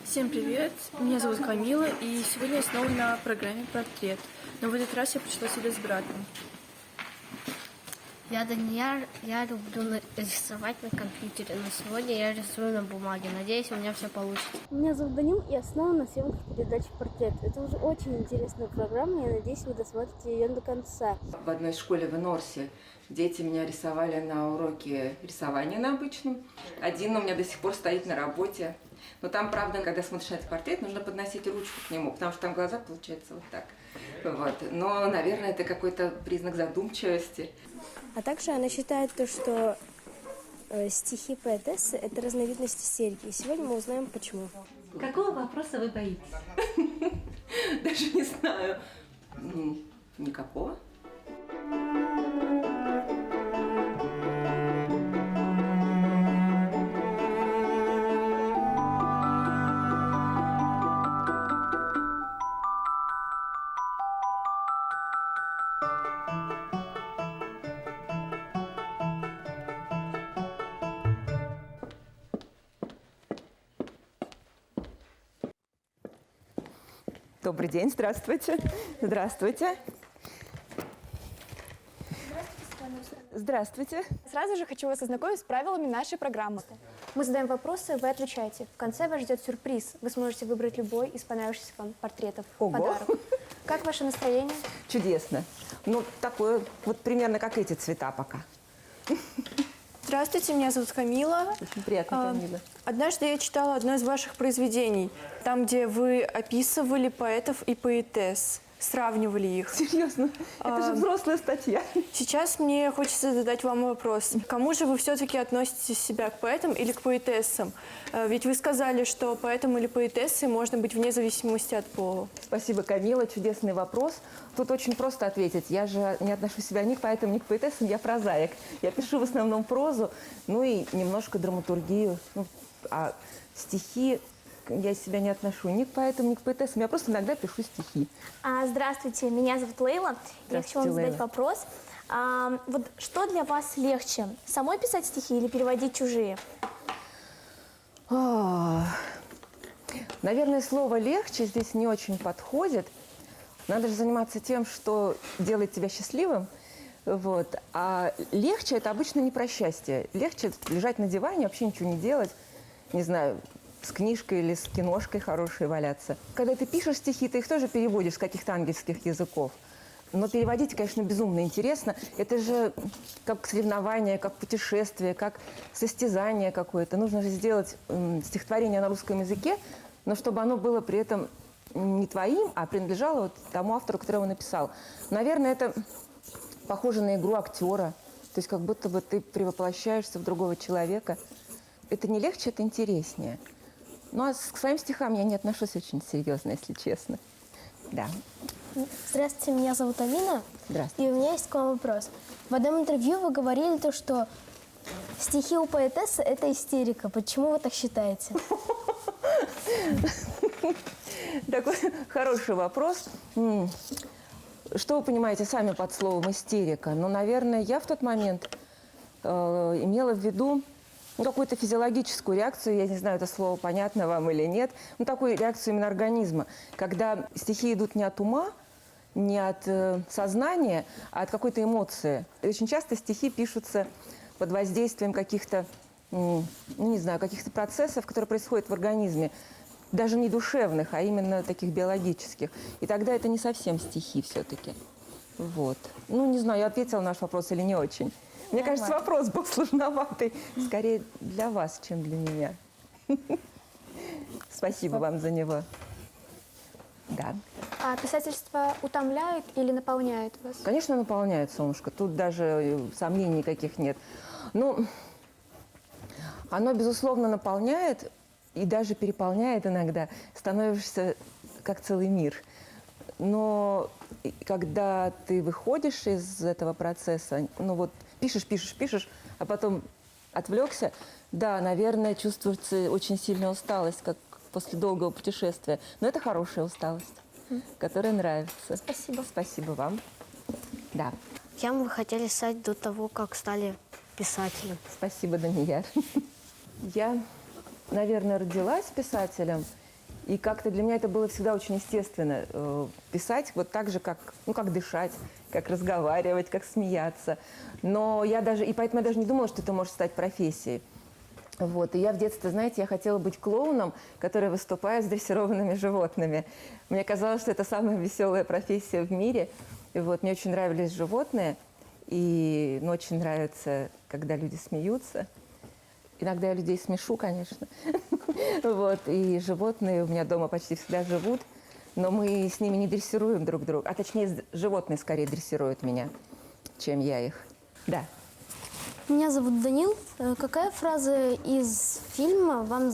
Всем привет, меня зовут Камила, и сегодня я снова на программе «Портрет», но в этот раз я пришла сюда с братом. Я Данияр, я люблю рисовать на компьютере, но сегодня я рисую на бумаге. Надеюсь, у меня все получится. Меня зовут Данил, и я снова на съемках передачи «Портрет». Это уже очень интересная программа, я надеюсь, вы досмотрите ее до конца. В одной школе в Энорсе дети меня рисовали на уроке рисования на обычном. Один у меня до сих пор стоит на работе. Но там, правда, когда смотришь на этот портрет, нужно подносить ручку к нему, потому что там глаза получаются вот так. Вот. Но, наверное, это какой-то признак задумчивости. А также она считает то, что стихи поэтессы – это разновидность истерики. И сегодня мы узнаем, почему. Какого вопроса вы боитесь? Даже не знаю. Никакого. Добрый день, здравствуйте. Здравствуйте. Здравствуйте. Сразу же хочу вас ознакомить с правилами нашей программы. Мы задаем вопросы, вы отвечаете. В конце вас ждет сюрприз. Вы сможете выбрать любой из понравившихся вам портретов. Ого. Подарок. Как ваше настроение? Чудесно. Ну, такое вот примерно как эти цвета пока. Здравствуйте, меня зовут Камила. Очень приятно, Камила. Однажды я читала одно из ваших произведений, там, где вы описывали поэтов и поэтесс, сравнивали их. Серьезно? Это же взрослая статья. Сейчас мне хочется задать вам вопрос. Кому же вы все-таки относите себя, к поэтам или к поэтессам? Ведь вы сказали, что поэтом или поэтессой можно быть вне зависимости от пола. Спасибо, Камила. Чудесный вопрос. Тут очень просто ответить. Я же не отношу себя ни к поэтам, ни к поэтессам. Я прозаик. Я пишу в основном прозу, ну и немножко драматургию. Ну, а стихи я себя не отношу ни к поэтам, ни к поэтессам. Я просто иногда пишу стихи. Здравствуйте, меня зовут Лейла. Я хочу вам задать Лейла. вопрос. Вот что для вас легче, самой писать стихи или переводить чужие? Наверное, слово «легче» здесь не очень подходит. Надо же заниматься тем, что делает тебя счастливым. Вот. А легче – это обычно не про счастье. Легче лежать на диване, вообще ничего не делать. Не знаю, с книжкой или с киношкой хорошей валяться. Когда ты пишешь стихи, ты их тоже переводишь с каких-то ангельских языков. Но переводить, конечно, безумно интересно. Это же как соревнование, как путешествие, как состязание какое-то. Нужно же сделать стихотворение на русском языке, но чтобы оно было при этом не твоим, а принадлежало вот тому автору, который его написал. Наверное, это похоже на игру актера. То есть как будто бы ты перевоплощаешься в другого человека. Это не легче, это интереснее. Ну, а к своим стихам я не отношусь очень серьезно, если честно. Да. Здравствуйте, меня зовут Амина. Здравствуйте. И у меня есть к вам вопрос. В одном интервью вы говорили то, что стихи у поэтессы – это истерика. Почему вы так считаете? Такой хороший вопрос. Что вы понимаете сами под словом «истерика»? Ну, наверное, я в тот момент имела в виду какую-то физиологическую реакцию, я не знаю, это слово понятно вам или нет, ну, такую реакцию именно организма, когда стихи идут не от ума, не от сознания, а от какой-то эмоции. И очень часто стихи пишутся под воздействием каких-то, ну, не знаю, каких-то процессов, которые происходят в организме, даже не душевных, а именно таких биологических. И тогда это не совсем стихи все-таки. Вот. Ну, не знаю, я ответила на ваш вопрос или не очень. Мне кажется, вопрос был сложноватый. Скорее для вас, чем для меня. Спасибо вам за него. Да. А писательство утомляет или наполняет вас? Конечно, наполняет, солнышко. Тут даже сомнений никаких нет. Ну, оно, безусловно, наполняет и даже переполняет иногда. Становишься как целый мир. Но когда ты выходишь из этого процесса, ну вот пишешь, а потом отвлекся, да, наверное, чувствуется очень сильная усталость, как после долгого путешествия. Но это хорошая усталость, которая нравится. Спасибо. Спасибо вам. Да. Кем вы хотели стать до того, как стали писателем? Спасибо, Данияр. Я, наверное, родилась писателем И как-то для меня это было всегда очень естественно. Писать вот так же, как, ну, как дышать, как разговаривать, как смеяться. Но я даже, и поэтому я даже не думала, что это может стать профессией. Вот. И я в детстве, знаете, я хотела быть клоуном, который выступает с дрессированными животными. Мне казалось, что это самая веселая профессия в мире. И вот, мне очень нравились животные. И очень нравится, когда люди смеются. Иногда я людей смешу, конечно. Вот. И животные у меня дома почти всегда живут. Но мы с ними не дрессируем друг друга. А точнее, животные скорее дрессируют меня, чем я их. Да. Меня зовут Данил. Какая фраза из фильма вам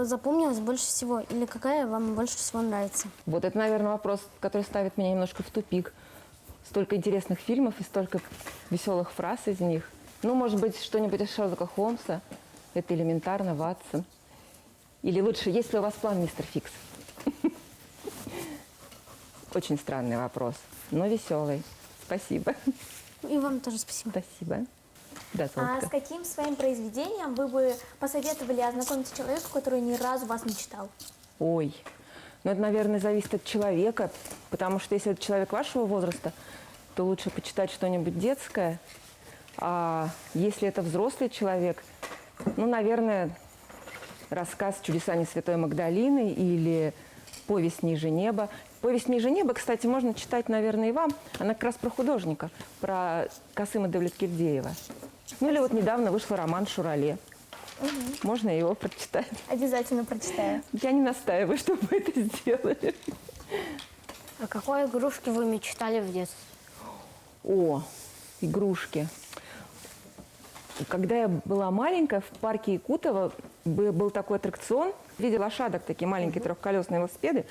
запомнилась больше всего? Или какая вам больше всего нравится? Вот это, наверное, вопрос, который ставит меня немножко в тупик. Столько интересных фильмов и столько веселых фраз из них. Ну, может быть, что-нибудь из Шерлока Холмса. Это элементарно, Ватсон. Или лучше, есть ли у вас план, мистер Фикс? Очень странный вопрос, но веселый. Спасибо. И вам тоже спасибо. Спасибо. Да, А Золотко. с каким своим произведением вы бы посоветовали ознакомиться человеку, который ни разу вас не читал? Ой, ну это, наверное, зависит от человека, потому что если это человек вашего возраста, то лучше почитать что-нибудь детское. А если это взрослый человек, ну, наверное, рассказ «Чудеса Несвятой Магдалины» или «Повесть ниже неба». «Повесть ниже неба», кстати, можно читать, наверное, и вам. Она как раз про художника, про Касыма Давлеткильдеева. Ну или вот недавно вышел роман «Шурале». Можно его прочитать. Обязательно прочитаю. Я не настаиваю, чтобы вы это сделали. О какой игрушке вы мечтали в детстве? О, игрушки. Когда я была маленькая, в парке Якутова был такой аттракцион в виде лошадок, такие маленькие трехколесные велосипеды.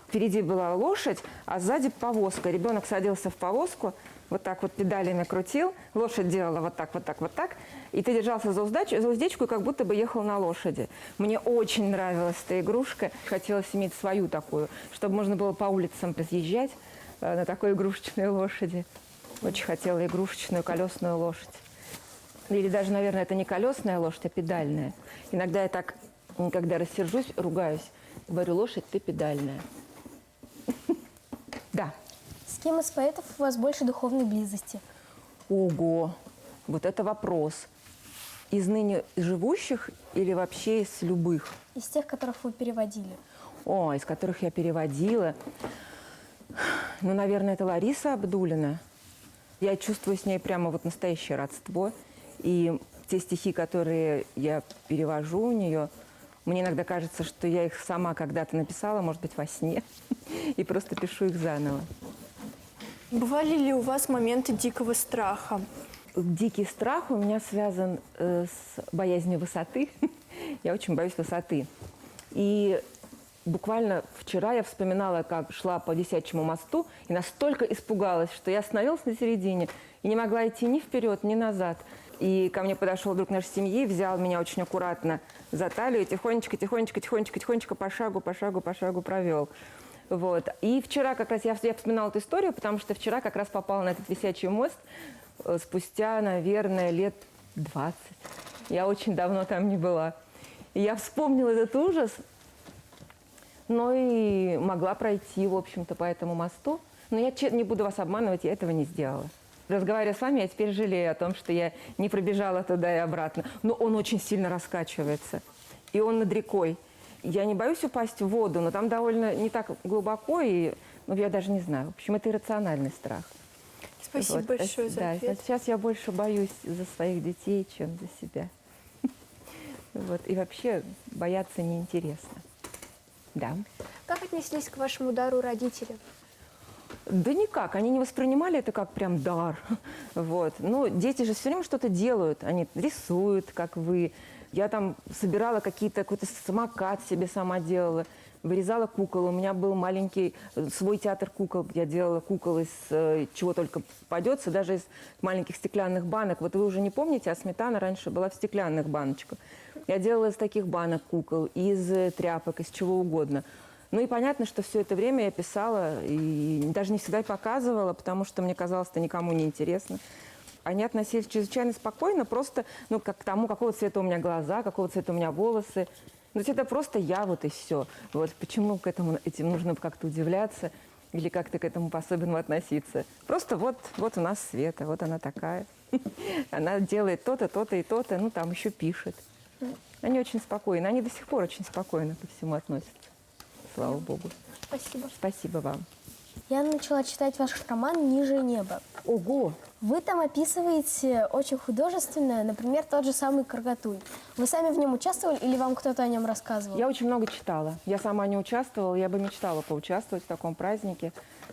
Впереди была лошадь, а сзади повозка. Ребенок садился в повозку, вот так вот педалями крутил, лошадь делала вот так, вот так, вот так, и ты держался за уздечку и как будто бы ехал на лошади. Мне очень нравилась эта игрушка. Хотелось иметь свою такую, чтобы можно было по улицам разъезжать на такой игрушечной лошади. Очень хотела игрушечную колесную лошадь. Или даже, наверное, это не колесная лошадь, а педальная. Иногда я так, когда рассержусь, ругаюсь, говорю: лошадь, ты педальная. Да. С кем из поэтов у вас больше духовной близости? Ого, вот это вопрос. Из ныне живущих или вообще из любых? Из тех, которых вы переводили. О, из которых я переводила. Ну, наверное, это Лариса Абдуллина. Я чувствую с ней прямо вот настоящее родство. И те стихи, которые я перевожу у нее, мне иногда кажется, что я их сама когда-то написала, может быть, во сне, и просто пишу их заново. Бывали ли у вас моменты дикого страха? Дикий страх у меня связан с боязнью высоты. Я очень боюсь высоты. И буквально вчера я вспоминала, как шла по Висячему мосту, и настолько испугалась, что я остановилась на середине и не могла идти ни вперед, ни назад. И ко мне подошел друг нашей семьи, взял меня очень аккуратно за талию и тихонечко по шагу провел. Вот. И вчера как раз я вспоминала эту историю, потому что вчера как раз попала на этот Висячий мост спустя, наверное, лет 20. Я очень давно там не была. И я вспомнила этот ужас, но и могла пройти, в общем-то, по этому мосту. Но я не буду вас обманывать, я этого не сделала. Разговаривая с вами, я теперь жалею о том, что я не пробежала туда и обратно. Но он очень сильно раскачивается. И он над рекой. Я не боюсь упасть в воду, но там довольно не так глубоко, и я даже не знаю. В общем, это иррациональный страх. Спасибо большое за ответ. Сейчас я больше боюсь за своих детей, чем за себя. Вот. И вообще бояться неинтересно. Да. Как отнеслись к вашему дару родители? Да никак, они не воспринимали это как прям дар. Вот. Но дети же все время что-то делают, они рисуют, как вы. Я там собирала какой-то самокат себе сама делала, вырезала кукол. У меня был маленький свой театр кукол, я делала кукол из чего только попадется, даже из маленьких стеклянных банок. Вот вы уже не помните, а сметана раньше была в стеклянных баночках. Я делала из таких банок кукол, из тряпок, из чего угодно. Ну и понятно, что все это время я писала и даже не всегда показывала, потому что мне казалось, это никому не интересно. они относились чрезвычайно спокойно, просто, ну, как к тому, какого цвета у меня глаза, какого цвета у меня волосы. То есть это просто я, вот и все. Вот почему к этим нужно как-то удивляться или как-то к этому по-особенному относиться. Просто вот у нас Света, вот она такая. Она делает то-то, то-то и то-то, ну, там еще пишет. Они очень спокойны, они до сих пор очень спокойно ко всему относятся. Слава Богу. Спасибо. Спасибо вам. Я начала читать ваш роман «Ниже неба». Ого! Вы там описываете очень художественно, например, тот же самый Каргатуй. Вы сами в нем участвовали или вам кто-то о нем рассказывал? Я очень много читала. Я сама не участвовала, я бы мечтала поучаствовать в таком празднике.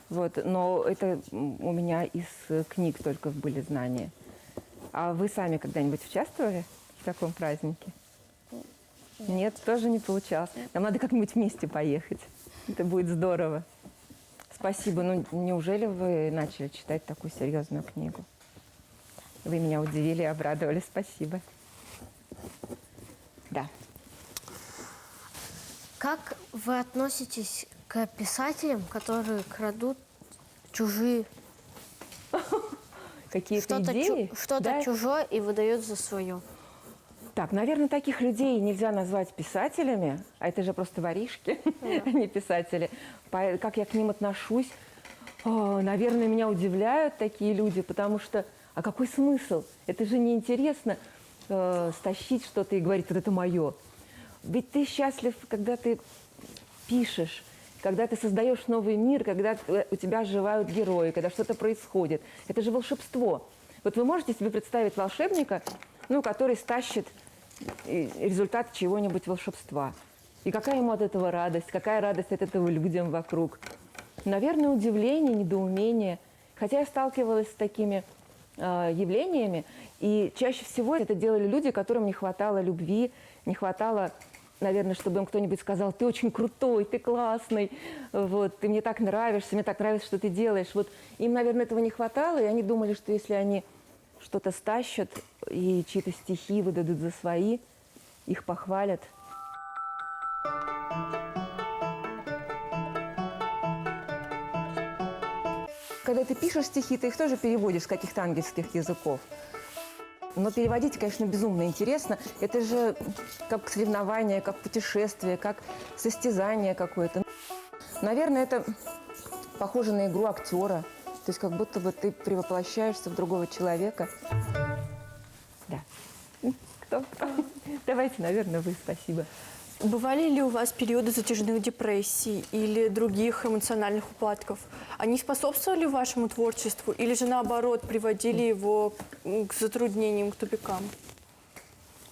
Вот. Но это у меня из книг только были знания. А вы сами когда-нибудь участвовали в таком празднике? Нет, тоже не получалось. Нам надо как-нибудь вместе поехать. Это будет здорово. Спасибо. Ну, неужели вы начали читать такую серьезную книгу? Вы меня удивили и обрадовали. Спасибо. Да. Как вы относитесь к писателям, которые крадут чужие Какие-то идеи? что-то Да? чужое и выдают за свое? Так, наверное, таких людей нельзя назвать писателями, а это же просто воришки, а не писатели. Как я к ним отношусь? Наверное, меня удивляют такие люди, потому что, а какой смысл? Это же неинтересно стащить что-то и говорить, вот это мое. Ведь ты счастлив, когда ты пишешь, когда ты создаешь новый мир, когда у тебя оживают герои, когда что-то происходит. Это же волшебство. Вот вы можете себе представить волшебника, ну, который стащит результат чего-нибудь волшебства. И какая ему от этого радость, какая радость от этого людям вокруг. Наверное, удивление, недоумение. Хотя я сталкивалась с такими явлениями, и чаще всего это делали люди, которым не хватало любви, не хватало, наверное, чтобы им кто-нибудь сказал: ты очень крутой, ты классный, вот, ты мне так нравишься, мне так нравится, что ты делаешь. Вот им, наверное, этого не хватало, и они думали, что если они что-то стащат и чьи-то стихи выдадут за свои, их похвалят. Когда ты пишешь стихи, ты их тоже переводишь с каких-то ангельских языков. Но переводить, конечно, безумно интересно. Это же как соревнование, как путешествие, как состязание какое-то. Наверное, это похоже на игру актера. То есть как будто бы ты превоплощаешься в другого человека. Да. Кто? Давайте, наверное, вы. Спасибо. Бывали ли у вас периоды затяжных депрессий или других эмоциональных упадков? Они способствовали вашему творчеству или же, наоборот, приводили его к затруднениям, к тупикам?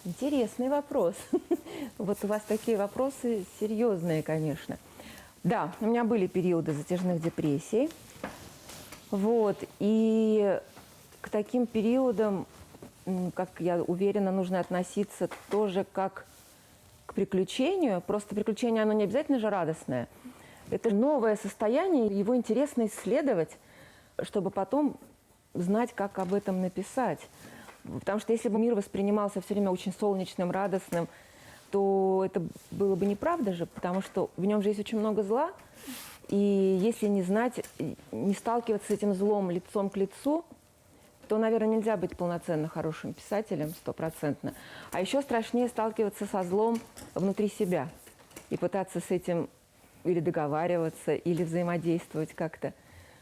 Интересный вопрос. Вот у вас такие вопросы серьезные, конечно. Да, у меня были периоды затяжных депрессий. Вот. И к таким периодам, как я уверена, нужно относиться тоже как к приключению. Просто приключение, оно не обязательно же радостное. Это новое состояние, его интересно исследовать, чтобы потом знать, как об этом написать. Потому что если бы мир воспринимался все время очень солнечным, радостным, то это было бы неправда же, потому что в нем же есть очень много зла. И если не знать, не сталкиваться с этим злом лицом к лицу, то, наверное, нельзя быть полноценно хорошим писателем, стопроцентно. А еще страшнее сталкиваться со злом внутри себя и пытаться с этим или договариваться, или взаимодействовать как-то.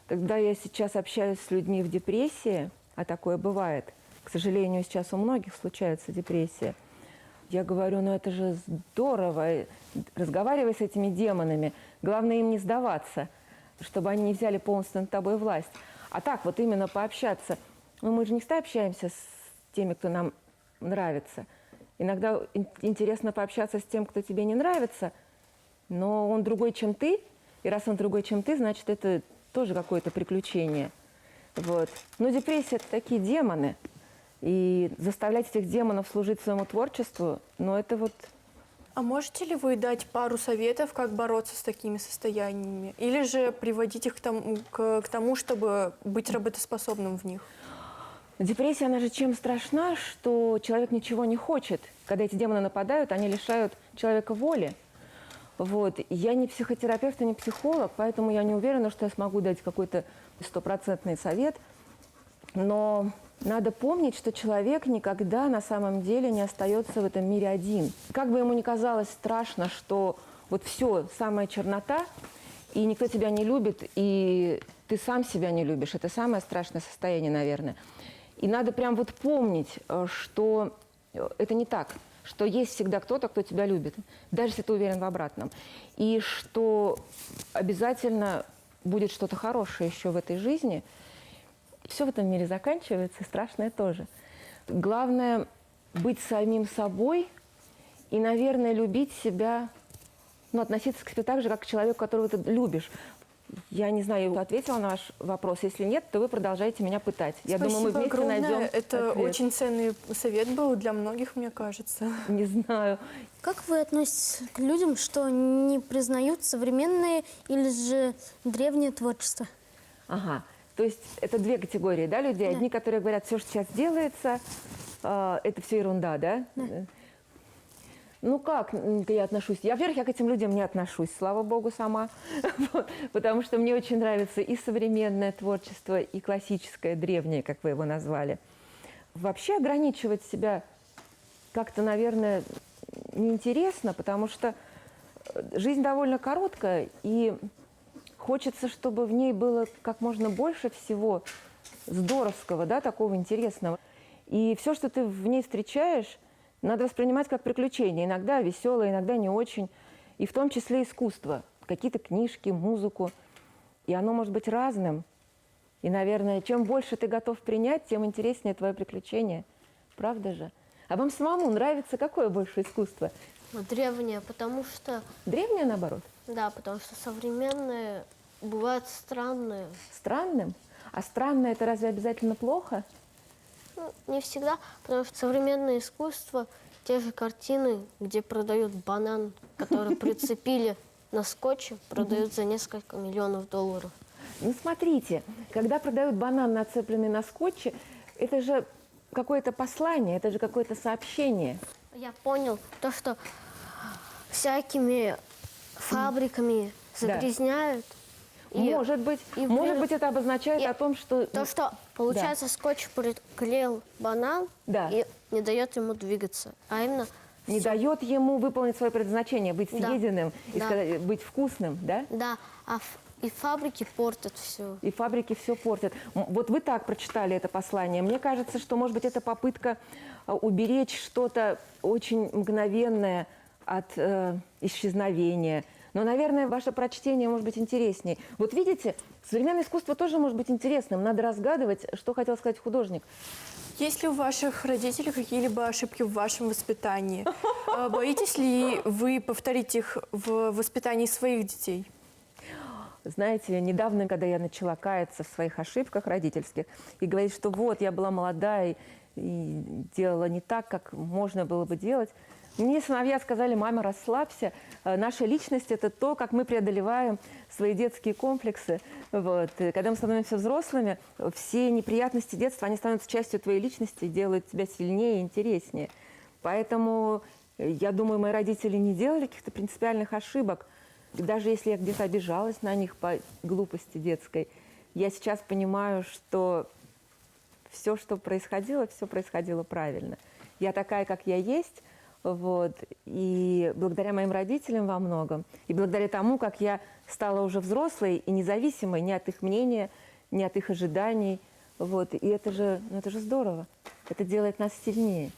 Когда я сейчас общаюсь с людьми в депрессии, а такое бывает, к сожалению, сейчас у многих случается депрессия, я говорю, ну это же здорово, разговаривай с этими демонами, главное им не сдаваться, чтобы они не взяли полностью над тобой власть. А так вот именно пообщаться. Ну, мы же не всегда общаемся с теми, кто нам нравится. Иногда интересно пообщаться с тем, кто тебе не нравится, но он другой, чем ты. И раз он другой, чем ты, значит, это тоже какое-то приключение. Вот. Но депрессия – это такие демоны. И заставлять этих демонов служить своему творчеству, ну, это вот… А можете ли вы дать пару советов, как бороться с такими состояниями? Или же приводить их к тому, чтобы быть работоспособным в них? Депрессия, она же чем страшна, что человек ничего не хочет. Когда эти демоны нападают, они лишают человека воли. Вот. Я не психотерапевт и не психолог, поэтому я не уверена, что я смогу дать какой-то стопроцентный совет. Но Надо помнить, что человек никогда на самом деле не остается в этом мире один. Как бы ему ни казалось страшно, что вот все, самая чернота, и никто тебя не любит, и ты сам себя не любишь. Это самое страшное состояние, наверное. И надо прям вот помнить, что это не так, что есть всегда кто-то, кто тебя любит, даже если ты уверен в обратном. И что обязательно будет что-то хорошее еще в этой жизни. Все в этом мире заканчивается, и страшное тоже. Главное быть самим собой и, наверное, любить себя, относиться к себе так же, как к человеку, которого ты любишь. Я не знаю, ответила на ваш вопрос. Если нет, то вы продолжаете меня пытать. Я думаю, мы вместе огромное. найдем Это ответ. очень ценный совет был для многих, мне кажется. Не знаю. Как вы относитесь к людям, что не признают современное или же древнее творчество? Ага. То есть это две категории, да, людей? Да. Одни, которые говорят, все, что сейчас делается, это все ерунда, да? Да. Ну как я отношусь? Во-первых, я к этим людям не отношусь, слава богу, сама. Вот, потому что мне очень нравится и современное творчество, и классическое, древнее, как вы его назвали. Вообще ограничивать себя как-то, наверное, неинтересно, потому что жизнь довольно короткая, и хочется, чтобы в ней было как можно больше всего здоровского, да, такого интересного. И все, что ты в ней встречаешь, надо воспринимать как приключение. Иногда веселое, иногда не очень. И в том числе искусство. Какие-то книжки, музыку. И оно может быть разным. И, наверное, чем больше ты готов принять, тем интереснее твое приключение. Правда же? А вам самому нравится какое больше искусство? Древнее, потому что... Древнее, наоборот? Да, потому что современные бывают странные. Странным? А странное – это разве обязательно плохо? Не всегда, потому что современное искусство, те же картины, где продают банан, который прицепили на скотче, продают за несколько миллионов долларов. Ну, смотрите, когда продают банан, нацепленный на скотче, это же какое-то послание, это же какое-то сообщение. Я понял то, что всякими фабриками загрязняют. Может быть, это обозначает о том, что... То, что, получается, скотч приклеил банан и не дает ему двигаться, а именно... Не дает ему выполнить свое предназначение, быть съеденным, и быть вкусным, да? Да, и фабрики портят все. И фабрики все портят. Вот вы так прочитали это послание. Мне кажется, что, может быть, это попытка уберечь что-то очень мгновенное от исчезновения. Но, наверное, ваше прочтение может быть интереснее. Вот видите, современное искусство тоже может быть интересным. Надо разгадывать, что хотел сказать художник. Есть ли у ваших родителей какие-либо ошибки в вашем воспитании? Боитесь ли вы повторить их в воспитании своих детей? Знаете, недавно, когда я начала каяться в своих ошибках родительских и говорить, что вот, я была молодая и делала не так, как можно было бы делать, мне сыновья сказали: мама, расслабься, наша личность – это то, как мы преодолеваем свои детские комплексы. Вот. И когда мы становимся взрослыми, все неприятности детства, они становятся частью твоей личности, делают тебя сильнее и интереснее. Поэтому, я думаю, мои родители не делали каких-то принципиальных ошибок. Даже если я где-то обижалась на них по глупости детской, я сейчас понимаю, что все, что происходило, все происходило правильно. Я такая, как я есть. Вот. И благодаря моим родителям во многом, и благодаря тому, как я стала уже взрослой и независимой ни от их мнения, ни от их ожиданий. Вот. И это же здорово. Это делает нас сильнее.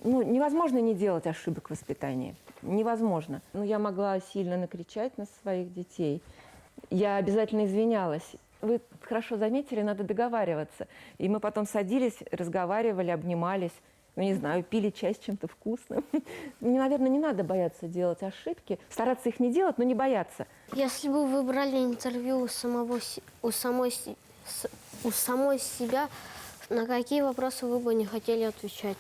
Невозможно не делать ошибок в воспитании. Невозможно. Я могла сильно накричать на своих детей. Я обязательно извинялась. Вы хорошо заметили, надо договариваться. И мы потом садились, разговаривали, обнимались. Не знаю, пили чай с чем-то вкусным. Мне, наверное, не надо бояться делать ошибки. Стараться их не делать, но не бояться. Если бы вы брали интервью у самой себя, на какие вопросы вы бы не хотели отвечать?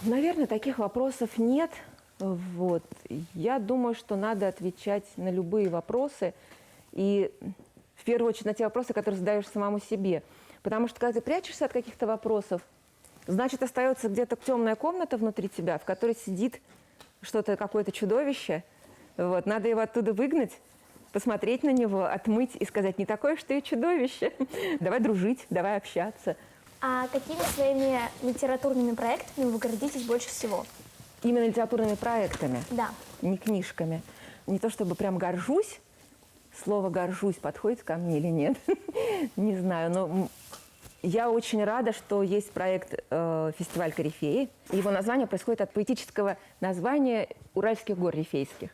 Наверное, таких вопросов нет. Вот. Я думаю, что надо отвечать на любые вопросы. И в первую очередь на те вопросы, которые задаешь самому себе. Потому что когда ты прячешься от каких-то вопросов, значит, остается где-то темная комната внутри тебя, в которой сидит что-то, какое-то чудовище. Вот. Надо его оттуда выгнать, посмотреть на него, отмыть и сказать: не такое, что и чудовище. Давай дружить, давай общаться. А какими своими литературными проектами вы гордитесь больше всего? Именно литературными проектами, Да. не книжками. Не то чтобы прям горжусь. Слово «горжусь» подходит ко мне или нет, не знаю. Но я очень рада, что есть проект «Фестиваль Корифеи». Его название происходит от поэтического названия Уральских гор Рифейских.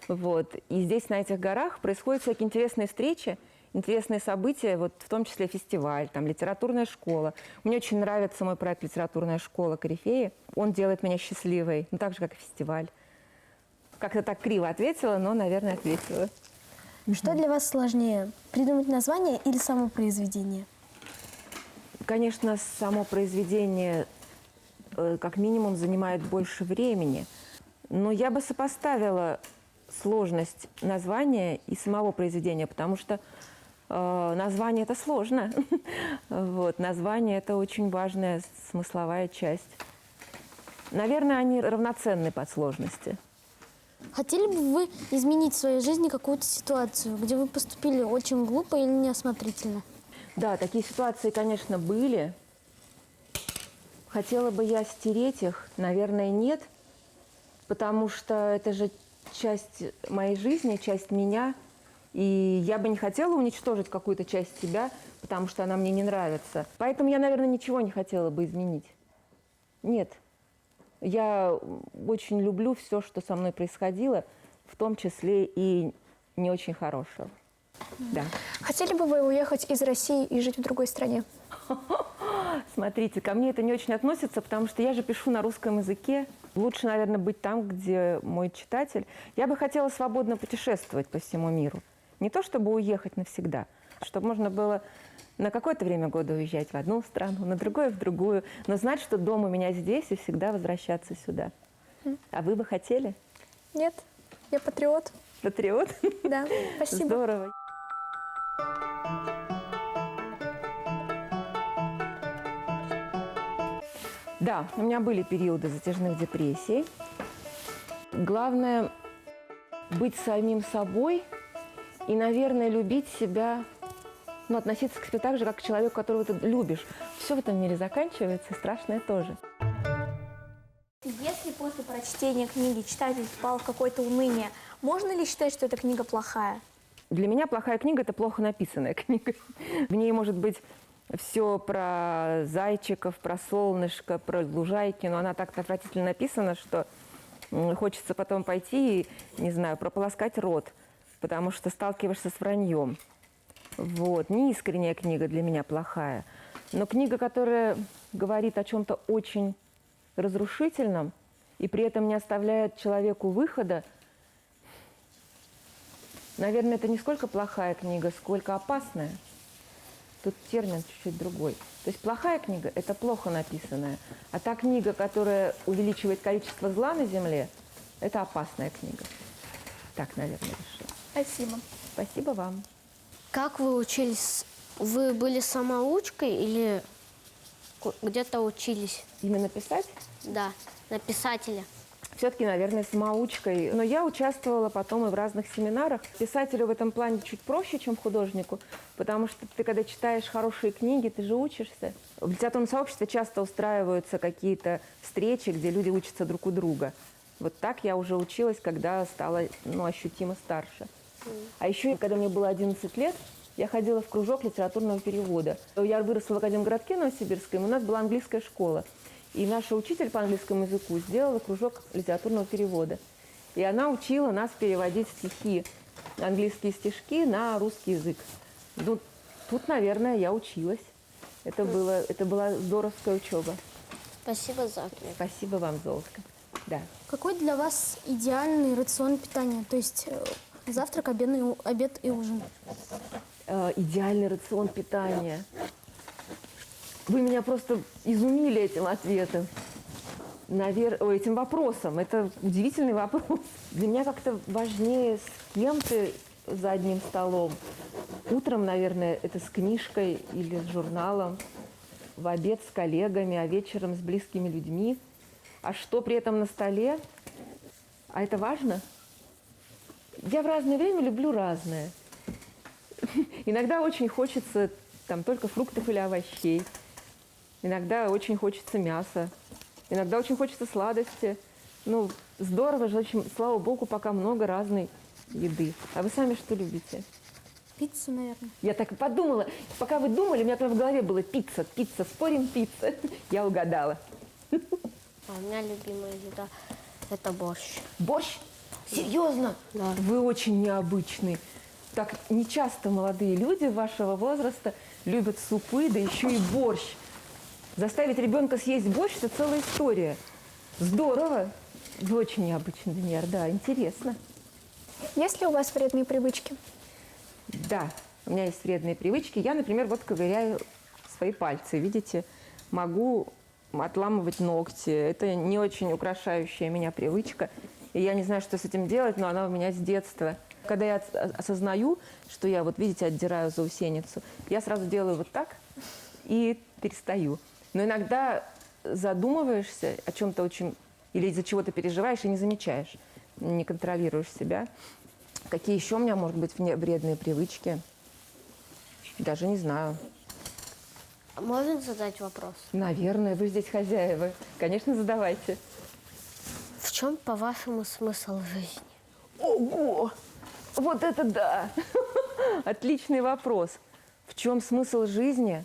Вот. И здесь, на этих горах, происходят всякие интересные встречи, интересные события, вот, в том числе фестиваль, там, литературная школа. Мне очень нравится мой проект «Литературная школа Корифеи». Он делает меня счастливой, ну, так же, как и фестиваль. Как-то так криво ответила, но, наверное, ответила. Что для вас сложнее, придумать название или само произведение? Конечно, само произведение как минимум занимает больше времени, но я бы сопоставила сложность названия и самого произведения, потому что название – это сложно. Вот, название – это очень важная смысловая часть. Наверное, они равноценны по сложности. Хотели бы вы изменить в своей жизни какую-то ситуацию, где вы поступили очень глупо или неосмотрительно? Да, такие ситуации, конечно, были. Хотела бы я стереть их? Наверное, нет, потому что это же часть моей жизни, часть меня, и я бы не хотела уничтожить какую-то часть себя, потому что она мне не нравится. Поэтому я, наверное, ничего не хотела бы изменить. Нет. Я очень люблю все, что со мной происходило, в том числе и не очень хорошего. Да. Хотели бы вы уехать из России и жить в другой стране? Смотрите, ко мне это не очень относится, потому что я же пишу на русском языке. Лучше, наверное, быть там, где мой читатель. Я бы хотела свободно путешествовать по всему миру. Не то чтобы уехать навсегда, чтобы можно было на какое-то время года уезжать в одну страну, на другое в другую, но знать, что дом у меня здесь и всегда возвращаться сюда. А вы бы хотели? Нет, я патриот. Патриот? Да, спасибо. Здорово. Да, у меня были периоды затяжных депрессий. Главное – быть самим собой и, наверное, любить себя, ну, относиться к себе так же, как к человеку, которого ты любишь. Все в этом мире заканчивается, страшное тоже. Если после прочтения книги читатель впал в какое-то уныние, можно ли считать, что эта книга плохая? Для меня плохая книга – это плохо написанная книга. В ней может быть все про зайчиков, про солнышко, про лужайки, но она так отвратительно написана, что хочется потом пойти и, не знаю, прополоскать рот, потому что сталкиваешься с враньем. Вот. Не искренняя книга для меня плохая, но книга, которая говорит о чем-то очень разрушительном и при этом не оставляет человеку выхода, наверное, это не сколько плохая книга, сколько опасная. Тут термин чуть-чуть другой. То есть плохая книга – это плохо написанная, а та книга, которая увеличивает количество зла на земле, это опасная книга. Так, наверное, решила. Спасибо. Спасибо вам. Как вы учились? Вы были самоучкой или где-то учились? Именно писать? Да, на писателя. Все-таки, наверное, самоучкой. Но я участвовала потом и в разных семинарах. Писателю в этом плане чуть проще, чем художнику, потому что ты, когда читаешь хорошие книги, ты же учишься. В литературном сообществе часто устраиваются какие-то встречи, где люди учатся друг у друга. Вот так я уже училась, когда стала, ощутимо старше. А еще, когда мне было 11 лет, я ходила в кружок литературного перевода. Я выросла в Академгородке Новосибирском, у нас была английская школа. И наша учитель по английскому языку сделала кружок литературного перевода. И она учила нас переводить стихи, английские стишки на русский язык. Ну, тут, наверное, я училась. Это была здоровская учеба. Спасибо за ответ. Спасибо вам, Золушка. Да. Какой для вас идеальный рацион питания? То есть завтрак, обед и ужин? Идеальный рацион питания. Вы меня просто изумили этим ответом, этим вопросом. Это удивительный вопрос. Для меня как-то важнее, с кем ты за одним столом. Утром, наверное, это с книжкой или с журналом. В обед с коллегами, а вечером с близкими людьми. А что при этом на столе? А это важно? Я в разное время люблю разное. Иногда очень хочется только фруктов или овощей. иногда очень хочется мяса, иногда очень хочется сладости. Ну, здорово же, очень, слава богу, пока много разной еды. А вы сами что любите? Пиццу, наверное. Я так и подумала. Пока вы думали, у меня прям в голове было пицца, спорим, пицца. Я угадала. А у меня любимая еда – это борщ. Борщ? Серьезно? Да. Вы очень необычный. Так нечасто молодые люди вашего возраста любят супы, да еще и борщ. Заставить ребенка съесть борщ – это целая история. Здорово. Вы очень необычный, Даниэль, да, интересно. Есть ли у вас вредные привычки? Да, у меня есть вредные привычки. Я, например, вот ковыряю свои пальцы, видите, могу отламывать ногти. Это не очень украшающая меня привычка. И я не знаю, что с этим делать, но она у меня с детства. Когда я осознаю, что я, вот видите, отдираю заусеницу, я сразу делаю вот так и перестаю. Но иногда задумываешься о чем-то очень... или из-за чего-то переживаешь и не замечаешь, не контролируешь себя. Какие еще у меня, может быть, вредные привычки? Даже не знаю. Можно задать вопрос? Наверное, вы здесь хозяева. Конечно, задавайте. В чем, по-вашему, смысл жизни? Ого! Вот это да! Отличный вопрос. В чем смысл жизни?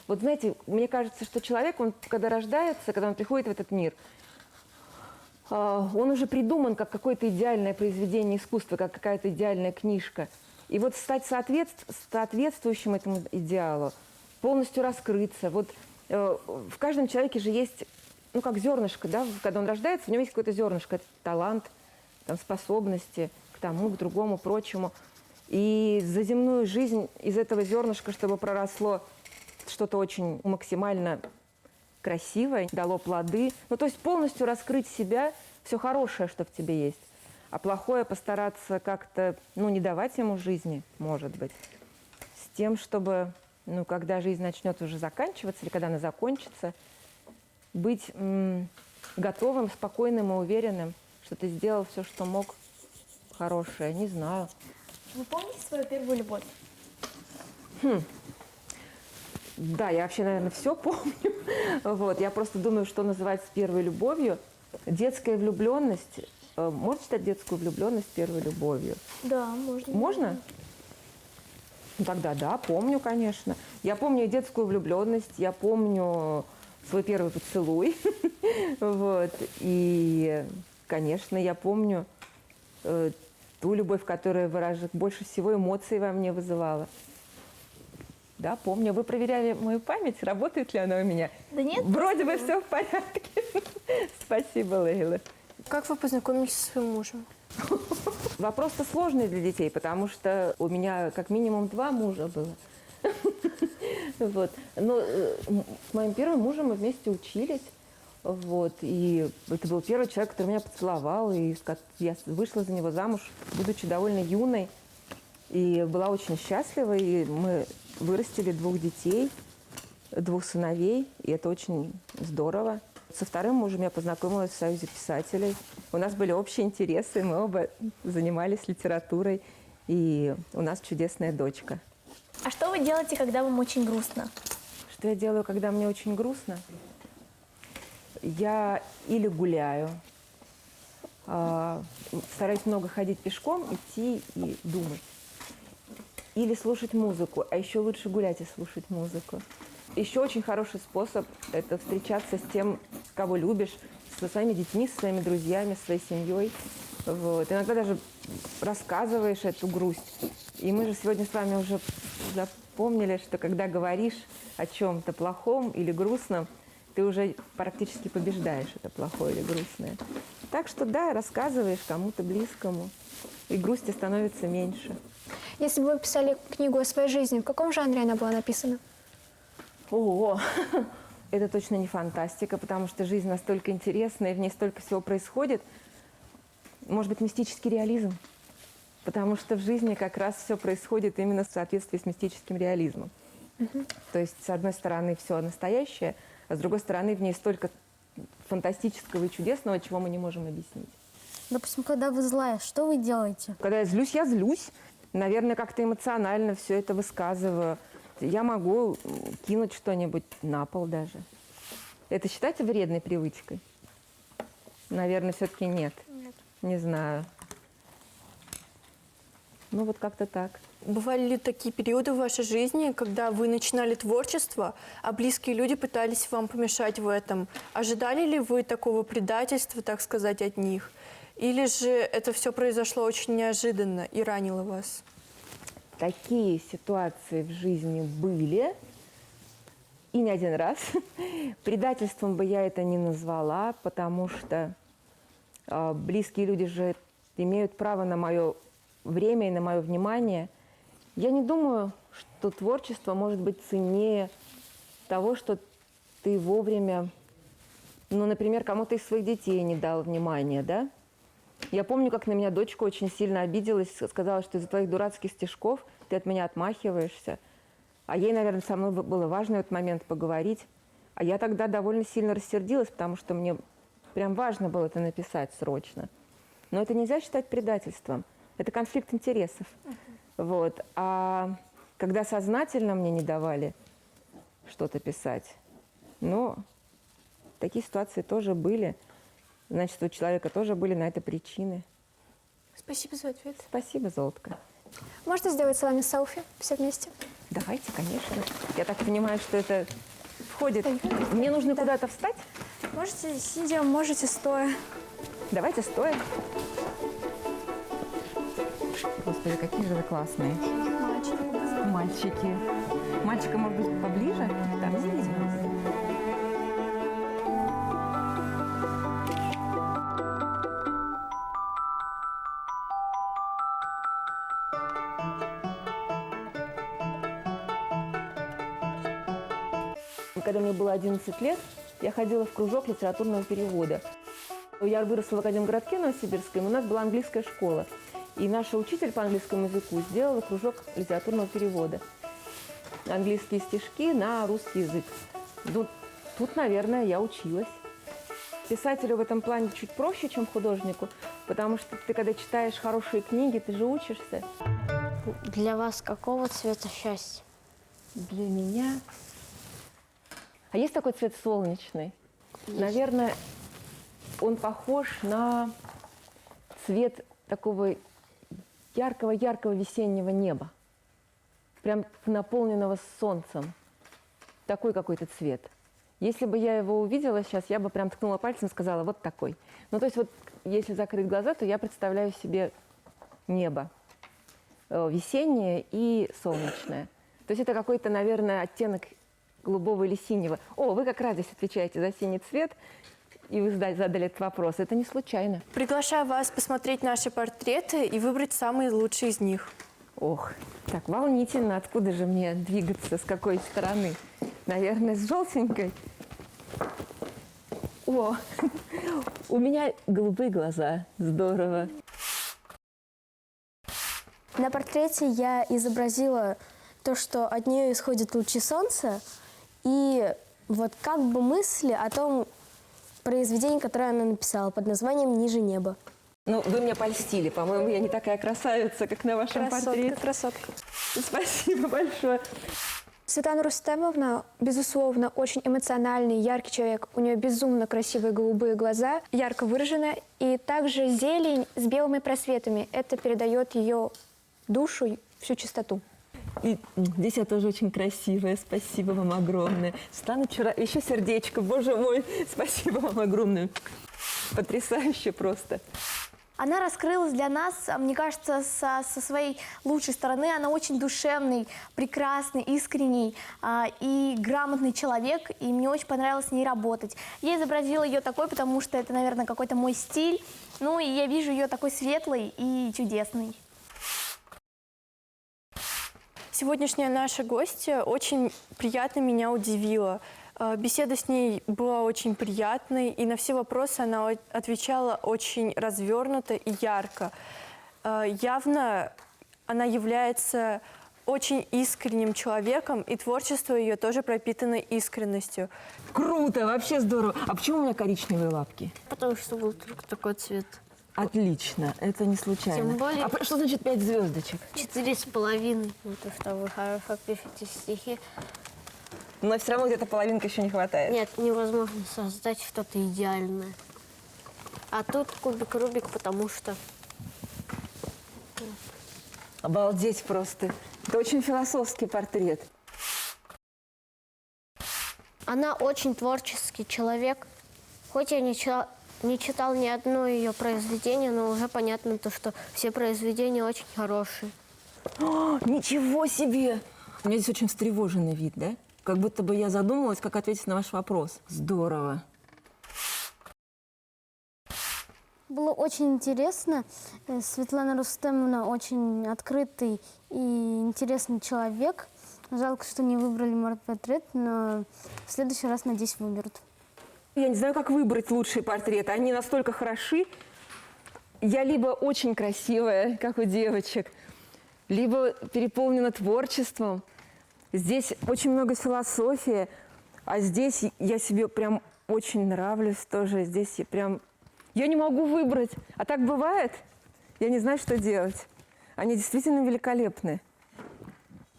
Вот знаете, мне кажется, что человек, он, когда рождается, когда он приходит в этот мир, он уже придуман как какое-то идеальное произведение искусства, как какая-то идеальная книжка. И вот стать соответствующим этому идеалу, полностью раскрыться. Вот в каждом человеке же есть, ну, как зернышко, да, когда он рождается, в нем есть какое-то зернышко, это талант, там, способности к тому, к другому, прочему. И за земную жизнь из этого зернышка, чтобы проросло что-то очень максимально красивое, дало плоды. Ну, то есть полностью раскрыть себя, все хорошее, что в тебе есть. А плохое постараться как-то, ну, не давать ему жизни, может быть. С тем, чтобы, ну, когда жизнь начнет уже заканчиваться, или когда она закончится, быть готовым, спокойным и уверенным, что ты сделал все, что мог хорошее. Не знаю. Вы помните свою первую любовь? Да, я вообще, наверное, все помню. Вот. Я просто думаю, что называется первой любовью. Детская влюбленность. Можно считать детскую влюбленность первой любовью? Да, можно. Можно? Ну, тогда да, помню, конечно. Я помню и детскую влюбленность, я помню свой первый поцелуй. Вот. И, конечно, я помню ту любовь, которая больше всего эмоций во мне вызывала. Да, помню. Вы проверяли мою память, работает ли она у меня? Да нет. Вроде бы все в порядке. Спасибо, Лейла. Как вы познакомились со своим мужем? Вопрос-то сложный для детей, потому что у меня как минимум 2 мужа было. Вот. Но с моим первым мужем мы вместе учились. Вот. И это был первый человек, который меня поцеловал. И я вышла за него замуж, будучи довольно юной. И была очень счастлива. И мы вырастили 2 детей, 2 сыновей. И это очень здорово. Со вторым мужем я познакомилась в Союзе писателей. У нас были общие интересы, мы оба занимались литературой. И у нас чудесная дочка. А что вы делаете, когда вам очень грустно? Что я делаю, когда мне очень грустно? Я или гуляю, стараюсь много ходить пешком, идти и думать. Или слушать музыку, а еще лучше гулять и слушать музыку. Еще очень хороший способ – это встречаться с тем, кого любишь, со своими детьми, со своими друзьями, со своей семьей. Вот. Иногда даже рассказываешь эту грусть. И мы же сегодня с вами уже запомнили, что когда говоришь о чем-то плохом или грустном, ты уже практически побеждаешь это плохое или грустное. Так что да, рассказываешь кому-то близкому, и грусти становится меньше. Если бы вы писали книгу о своей жизни, в каком жанре она была написана? О, это точно не фантастика, потому что жизнь настолько интересная, и в ней столько всего происходит. Может быть, мистический реализм? Потому что в жизни как раз все происходит именно в соответствии с мистическим реализмом. То есть, с одной стороны, все настоящее, а с другой стороны, в ней столько фантастического и чудесного, чего мы не можем объяснить. Допустим, когда вы злая, что вы делаете? Когда я злюсь, я злюсь. Наверное, как-то эмоционально все это высказываю. я могу кинуть что-нибудь на пол даже. Это считается вредной привычкой? Наверное, все-таки нет. Нет. Не знаю. Ну, вот как-то так. Бывали ли такие периоды в вашей жизни, когда вы начинали творчество, а близкие люди пытались вам помешать в этом? Ожидали ли вы такого предательства, так сказать, от них? Или же это все произошло очень неожиданно и ранило вас? Такие ситуации в жизни были, и не один раз. Предательством бы я это не назвала, потому что близкие люди же имеют право на мое время и на мое внимание. Я не думаю, что творчество может быть ценнее того, что ты вовремя, ну, например, кому-то из своих детей не дал внимания, да? Я помню, как на меня дочка очень сильно обиделась, сказала, что из-за твоих дурацких стишков ты от меня отмахиваешься. А ей, наверное, со мной было важно в этот момент поговорить. А я тогда довольно сильно рассердилась, потому что мне прям важно было это написать срочно. Но это нельзя считать предательством. Это конфликт интересов. Вот. А когда сознательно мне не давали что-то писать, ну, такие ситуации тоже были. Значит, у человека тоже были на это причины. Спасибо за ответ. Спасибо, Золотко. Можно сделать с вами селфи все вместе? Давайте, конечно. Я так понимаю, что это входит. Мне нужно куда-то встать? Можете сидя, можете стоя. Давайте стоя. Господи, какие же вы классные. Мальчики. Мальчика, может быть, поближе? Там, извините, пожалуйста. Когда мне было 11 лет, я ходила в кружок литературного перевода. Я выросла в Академгородке Новосибирском, у нас была английская школа. И наша учитель по английскому языку сделала кружок литературного перевода. Английские стишки на русский язык. Ну, тут, наверное, я училась. Писателю в этом плане чуть проще, чем художнику, потому что ты, когда читаешь хорошие книги, ты же учишься. Для вас какого цвета счастье? Для меня... А есть такой цвет солнечный? Наверное, он похож на цвет такого яркого-яркого весеннего неба. Прям наполненного солнцем. Такой какой-то цвет. Если бы я его увидела сейчас, я бы прям ткнула пальцем и сказала, вот такой. Ну, то есть вот если закрыть глаза, то я представляю себе небо. Весеннее и солнечное. То есть это какой-то, наверное, оттенок голубого или синего. О, вы как раз здесь отвечаете за синий цвет, и вы задали этот вопрос. Это не случайно. Приглашаю вас посмотреть наши портреты и выбрать самые лучшие из них. Ох, так волнительно. Откуда же мне двигаться, с какой стороны? Наверное, с желтенькой. О, у меня голубые глаза. Здорово. На портрете я изобразила то, что от нее исходят лучи солнца, и вот как бы мысли о том произведении, которое она написала под названием «Ниже неба». Ну, вы меня польстили. По-моему, я не такая красавица, как на вашем портрете. Красотка. Спасибо большое. Светлана Рустемовна, безусловно, очень эмоциональный, яркий человек. У нее безумно красивые голубые глаза, ярко выраженная, и также зелень с белыми просветами. Это передает ее душу, всю чистоту. И здесь я тоже очень красивая. Спасибо вам огромное. Светлана, еще сердечко. Боже мой, спасибо вам огромное. Потрясающе просто. Она раскрылась для нас, мне кажется, со своей лучшей стороны. Она очень душевный, прекрасный, искренний и грамотный человек. И мне очень понравилось с ней работать. Я изобразила ее такой, потому что это, наверное, какой-то мой стиль. Ну и я вижу ее такой светлой и чудесной. Сегодняшняя наша гостья очень приятно меня удивила. Беседа с ней была очень приятной, и на все вопросы она отвечала очень развернуто и ярко. Явно она является очень искренним человеком, и творчество ее тоже пропитано искренностью. Круто, вообще здорово. А почему у меня коричневые лапки? Потому что был только такой цвет. Отлично, это не случайно. Тем более- А что значит 5 звездочек? 4,5. Это что вы хорошо пишете стихи. Но все равно где-то половинка еще не хватает. Нет, невозможно создать что-то идеальное. А тут кубик Рубик, потому что... Обалдеть просто. Это очень философский портрет. Она очень творческий человек. Хоть я не читал ни одно ее произведение, но уже понятно то, что все произведения очень хорошие. О, ничего себе! У меня здесь очень встревоженный вид, да? Как будто бы я задумалась, как ответить на ваш вопрос. Здорово. Было очень интересно. Светлана Рустемовна очень открытый и интересный человек. Жалко, что не выбрали мой портрет, но в следующий раз, надеюсь, выберут. Я не знаю, как выбрать лучшие портреты. Они настолько хороши. Я либо очень красивая, как у девочек, либо переполнена творчеством. Здесь очень много философии, а здесь я себе прям очень нравлюсь тоже. Здесь я прям... Я не могу выбрать. А так бывает? Я не знаю, что делать. Они действительно великолепны.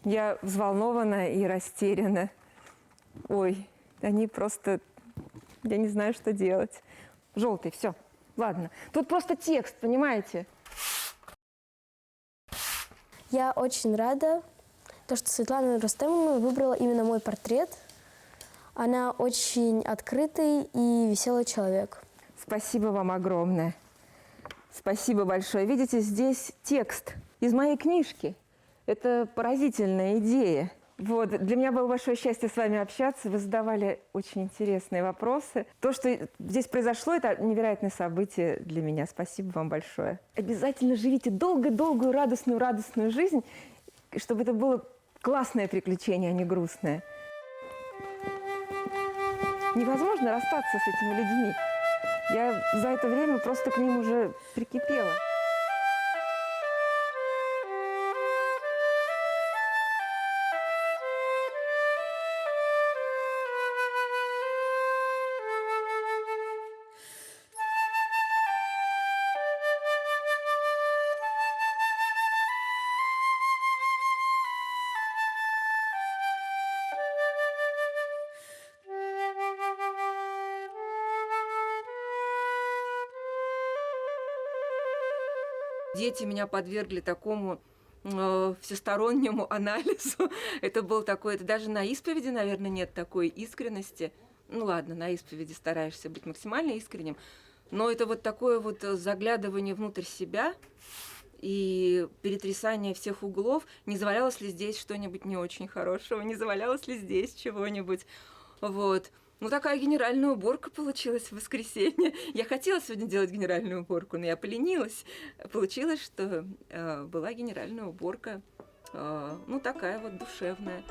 Я взволнована и растеряна. Ой, они просто... Я не знаю, что делать. Желтый, все. Ладно. Тут просто текст, понимаете? Я очень рада, что Светлана Рустемовна выбрала именно мой портрет. Она очень открытый и веселый человек. Спасибо вам огромное. Спасибо большое. Видите, здесь текст из моей книжки. Это поразительная идея. Вот. Для меня было большое счастье с вами общаться. Вы задавали очень интересные вопросы. То, что здесь произошло, это невероятное событие для меня. Спасибо вам большое. Обязательно живите долгую, радостную жизнь, чтобы это было классное приключение, а не грустное. Невозможно расстаться с этими людьми. Я за это время просто к ним уже прикипела. Дети меня подвергли такому всестороннему анализу. Это был такой, это даже на исповеди, наверное, нет такой искренности. Ну ладно, на исповеди стараешься быть максимально искренним, но это вот такое вот заглядывание внутрь себя и перетрясание всех углов. Не завалялось ли здесь что-нибудь не очень хорошего, не завалялось ли здесь чего-нибудь. Вот. Ну, такая генеральная уборка получилась в воскресенье. Я хотела сегодня делать генеральную уборку, но я поленилась. Получилось, что была генеральная уборка, ну, такая вот душевная.